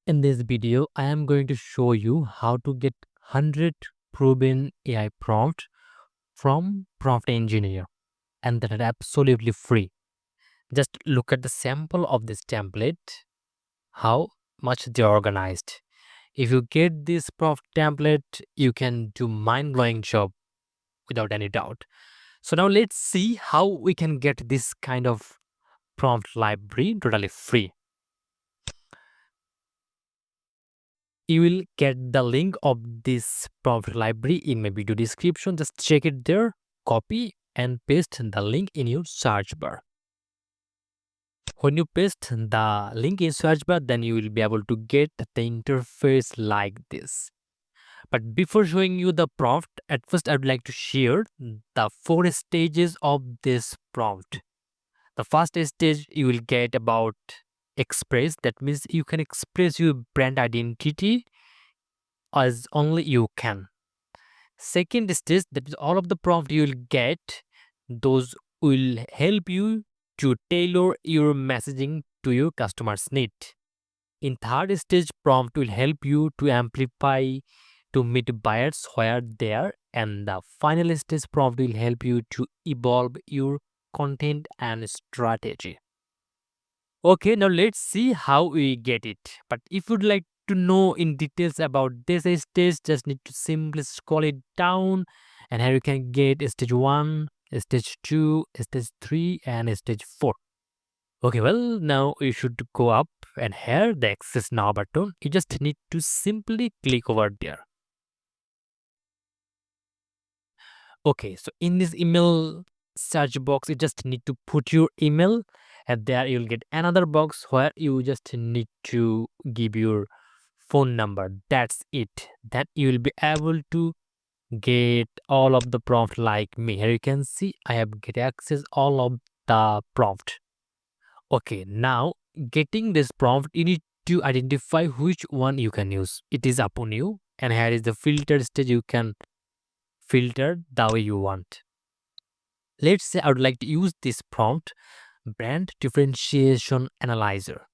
In this video, I am going to show you how to get 100 proven AI prompt from Prompt Engineer, and that is absolutely free. Just look at the sample of this template, how much they are organized. If you get this prompt template, you can do mind-blowing job without any doubt. So now let's see how we can get this kind of prompt library totally free. You will get the link of this prompt library in my video description. Just check it there, copy and paste the link in your search bar. When you paste the link in search bar, then you will be able to get the interface like this. But before showing you the prompt, at first I would like to share the 4 stages of this prompt. The first stage you will get about express. That means you can express your brand identity as only you can. Second stage, that is all of the prompt you will get, those will help you to tailor your messaging to your customer's need. In third stage, prompt will help you to amplify to meet buyers where they are, and the final stage prompt will help you to evolve your content and strategy. Okay, now let's see how we get it. But if you'd like to know in details about this stage, just need to simply scroll it down, and here you can get stage 1, stage 2, stage 3 and stage 4. Okay, well, now you should go up, and here the access now button, you just need to simply click over there. Okay, so in this email search box, you just need to put your email, and there you'll get another box where you just need to give your phone number. That's it. Then you will be able to get all of the prompt like me. Here you can see I have get access all of the prompt. Okay, now getting this prompt, you need to identify which one you can use. It is upon you, and here is the filter stage. You can filter the way you want. Let's say I would like to use this prompt, brand differentiation analyzer.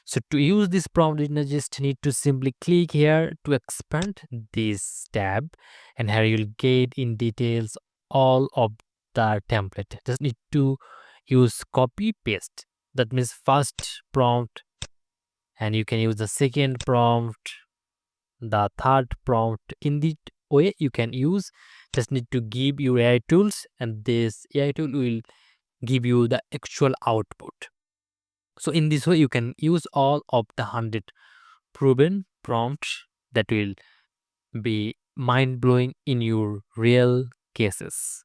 So to use this prompt, you just need to simply click here to expand this tab, and here you'll get in details all of the template. Just need to use copy paste. That means first prompt, and you can use the second prompt, the third prompt. In the way you can use, just need to give your AI tools, and this AI tool will give you the actual output. So in this way you can use all of the 100 proven prompts that will be mind-blowing in your real cases.